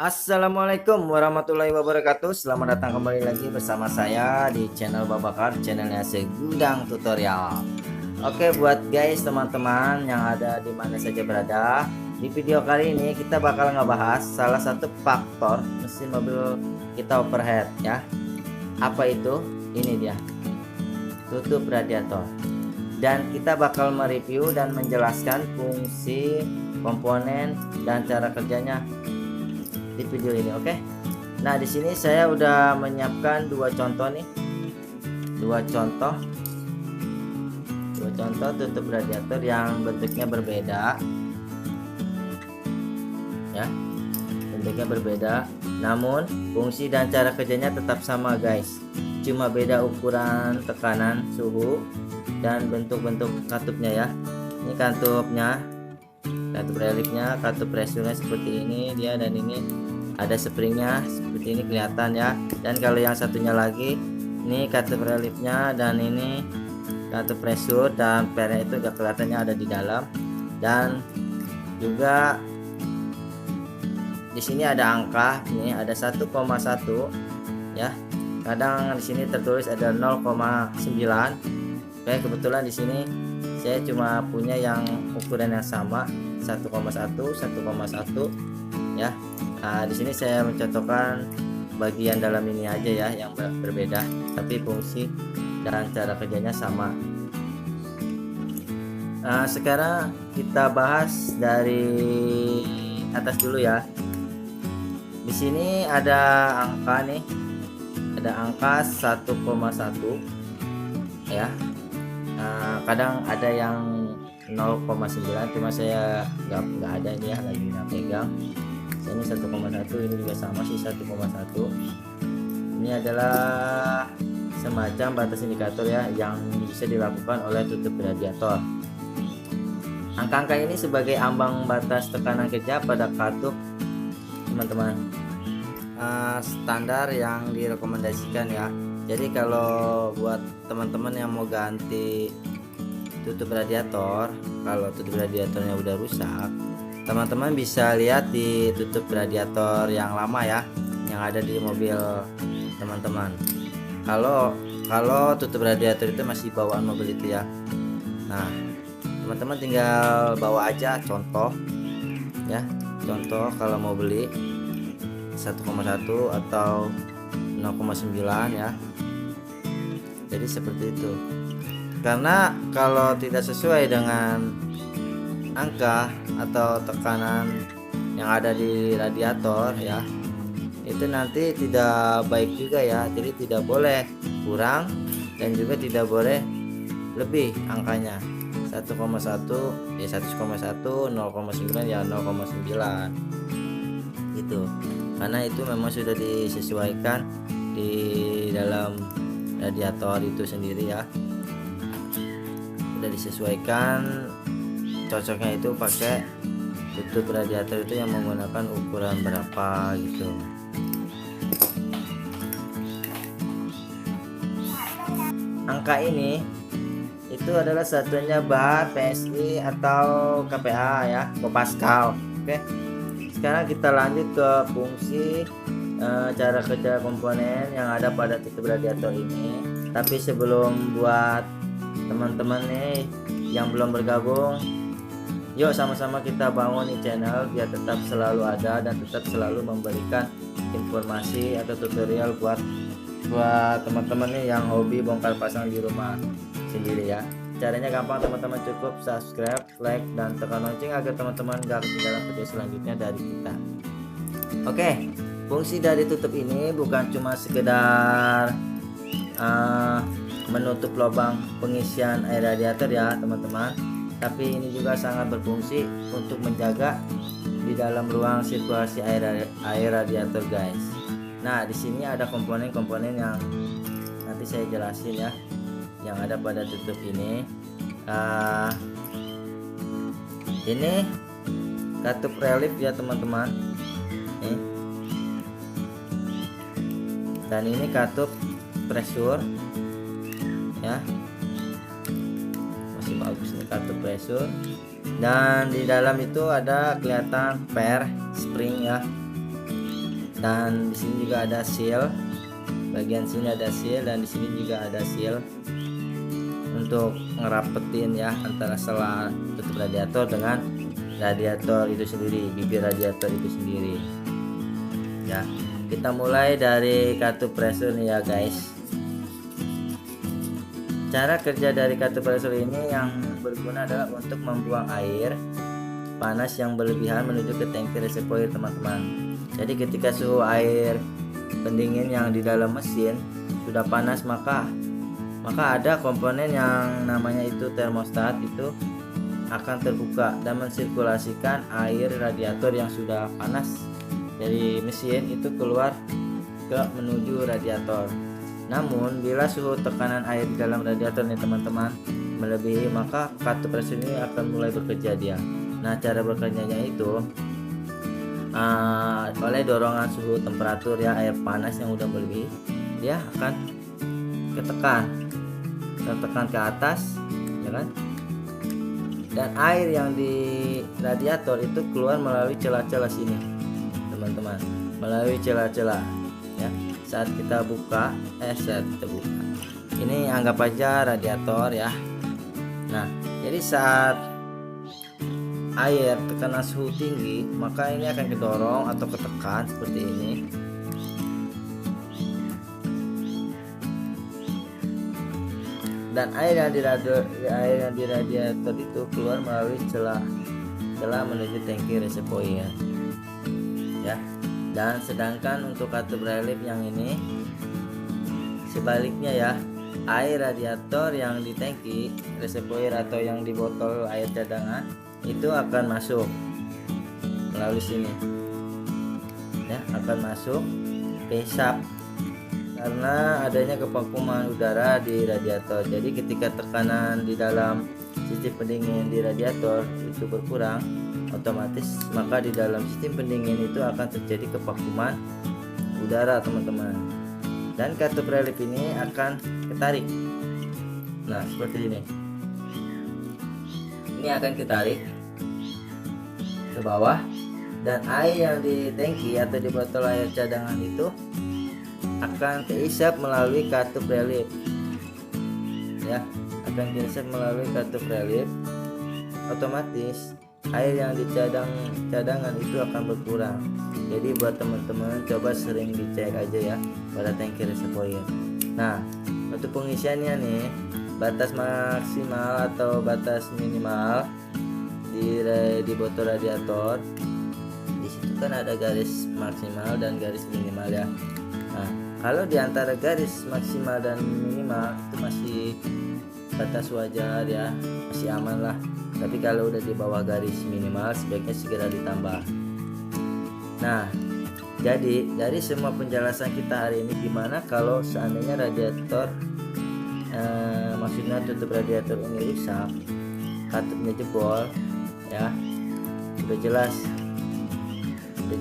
Assalamualaikum warahmatullahi wabarakatuh. Selamat datang kembali lagi bersama saya di channel Babakar, channelnya Segudang Tutorial. Oke, buat guys teman-teman yang ada di mana saja berada, di video kali ini kita bakal ngebahas salah satu faktor mesin mobil kita overheat ya. Apa itu? Ini dia, tutup radiator. Dan kita bakal mereview dan menjelaskan fungsi, komponen, dan cara kerjanya di video ini. Oke. Nah, di sini saya udah menyiapkan dua contoh nih. Dua contoh tutup radiator yang bentuknya berbeda. Ya. Bentuknya berbeda, namun fungsi dan cara kerjanya tetap sama, guys. Cuma beda ukuran, tekanan, suhu, dan bentuk-bentuk katupnya ya. Ini katupnya, katup reliefnya, katup pressure-nya seperti ini dia, dan ini ada springnya seperti ini kelihatan ya. Dan kalau yang satunya lagi, ini katup reliefnya dan ini katup pressure, dan pernya itu gak kelihatannya ada di dalam. Dan juga di sini ada angka, ini ada 1,1 ya. Kadang di sini tertulis ada 0,9. Oke, kebetulan di sini saya cuma punya yang ukuran yang sama, 1,1 ya. Nah, di sini saya mencontohkan bagian dalam ini aja ya yang berbeda, tapi fungsi dan cara kerjanya sama. Nah, sekarang kita bahas dari atas dulu ya. Di sini ada angka nih, ada angka 1,1 ya. Nah, kadang ada yang 0,9, cuma saya nggak ada ini ya, lagi nggak pegang. Ini 1,1, ini juga sama sih 1,1. Ini adalah semacam batas indikator ya yang bisa dilakukan oleh tutup radiator. Angka-angka ini sebagai ambang batas tekanan kerja pada katup, teman-teman. Standar yang direkomendasikan ya. Jadi kalau buat teman-teman yang mau ganti tutup radiator, kalau tutup radiatornya udah rusak, teman-teman bisa lihat di tutup radiator yang lama ya, yang ada di mobil teman-teman. Kalau tutup radiator itu masih bawaan mobil itu ya. Nah, teman-teman tinggal bawa aja contoh ya. Contoh kalau mau beli 1,1 atau 0,9 ya. Jadi seperti itu. Karena kalau tidak sesuai dengan angka atau tekanan yang ada di radiator ya, itu nanti tidak baik juga ya. Jadi tidak boleh kurang dan juga tidak boleh lebih angkanya. 1,1 ya 1,1, 0,9 ya 0,9 gitu. Karena itu memang sudah disesuaikan di dalam radiator itu sendiri ya. Sudah disesuaikan, cocoknya itu pakai tutup radiator itu yang menggunakan ukuran berapa gitu. Angka ini itu adalah satuannya bar, PSI atau KPA ya, Pascal. Oke. Sekarang kita lanjut ke fungsi, cara kerja komponen yang ada pada tutup radiator ini. Tapi sebelum buat teman-teman nih yang belum bergabung, yuk sama-sama kita bangun nih channel biar tetap selalu ada dan tetap selalu memberikan informasi atau tutorial buat teman-teman nih yang hobi bongkar pasang di rumah sendiri ya. Caranya gampang teman-teman, cukup subscribe, like, dan tekan lonceng agar teman-teman gak ketinggalan video selanjutnya dari kita. Oke, fungsi dari tutup ini bukan cuma sekedar menutup lubang pengisian air radiator ya teman-teman, tapi ini juga sangat berfungsi untuk menjaga di dalam ruang sirkulasi air radiator, guys. Nah, di sini ada komponen-komponen yang nanti saya jelasin ya, yang ada pada tutup ini. Ini katup relief ya teman-teman, dan ini katup pressure ya, masih bagus nih katup pressure. Dan di dalam itu ada kelihatan per spring ya, Dan di sini juga ada seal, bagian sini ada seal dan di sini juga ada seal untuk ngerapetin ya antara sela tutup radiator dengan radiator itu sendiri, bibir radiator itu sendiri ya. Kita mulai dari kartu pressure nih ya guys. Cara kerja dari kartu pressure ini yang berguna adalah untuk membuang air panas yang berlebihan menuju ke tangki reservoir teman-teman. Jadi ketika suhu air pendingin yang di dalam mesin sudah panas, maka ada komponen yang namanya itu termostat itu akan terbuka dan mensirkulasikan air radiator yang sudah panas dari mesin itu keluar ke menuju radiator. Namun bila suhu tekanan air di dalam radiator nih teman-teman melebihi, maka kartu pressure ini akan mulai bekerja dia. Nah, cara bekerjanya itu oleh dorongan suhu temperatur ya, air panas yang udah melebihi, dia akan tertekan ke atas ya kan, dan air yang di radiator itu keluar melalui celah-celah sini teman-teman, melalui celah-celah ya. Saat kita buka ini anggap aja radiator ya. Nah, jadi saat air tekanan suhu tinggi, maka ini akan kedorong atau ketekan seperti ini. Dan air yang di radiator itu keluar melalui celah menuju tangki reservoir ya. Dan sedangkan untuk katup relief yang ini sebaliknya ya, air radiator yang di tangki reservoir atau yang di botol air cadangan itu akan masuk melalui sini ya, akan masuk ke hisap karena adanya kevakuman udara di radiator. Jadi ketika tekanan di dalam sistem pendingin di radiator itu berkurang, otomatis maka di dalam sistem pendingin itu akan terjadi kevakuman udara teman-teman, dan katup relief ini akan ketarik. Nah, seperti ini akan ketarik ke bawah, dan air yang di tangki atau di botol air cadangan itu akan kehisap melalui katup relief ya, akan kehisap melalui katup relief. Otomatis air yang di cadangan itu akan berkurang. Jadi buat teman-teman coba sering dicek aja ya pada tangki reservoir. Nah, untuk pengisiannya nih, batas maksimal atau batas minimal di botol radiator, di situ kan ada garis maksimal dan garis minimal ya. Nah, kalau di antara garis maksimal dan minimal itu masih batas wajar ya, masih aman lah. Tapi kalau udah di bawah garis minimal sebaiknya segera ditambah. Nah, jadi dari semua penjelasan kita hari ini, gimana kalau seandainya radiator maksudnya tutup radiator ini rusak, katupnya jebol ya, udah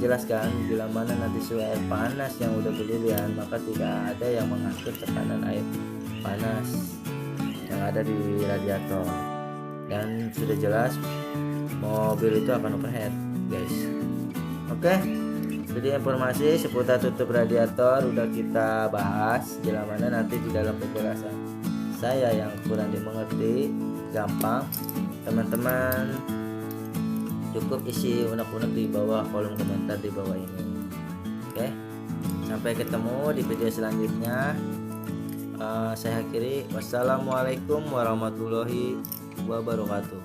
jelas kan bila mana nanti suhu air panas yang udah berlebihan, maka tidak ada yang mengatur tekanan air panas yang ada di radiator, dan sudah jelas mobil itu akan overheat guys. Oke, jadi informasi seputar tutup radiator udah kita bahas, bila mana nanti di dalam penjelasan saya yang kurang dimengerti gampang, teman-teman cukup isi unek-unek di bawah kolom komentar di bawah ini. Oke, sampai ketemu di video selanjutnya. Saya akhiri, wassalamualaikum warahmatullahi wabarakatuh.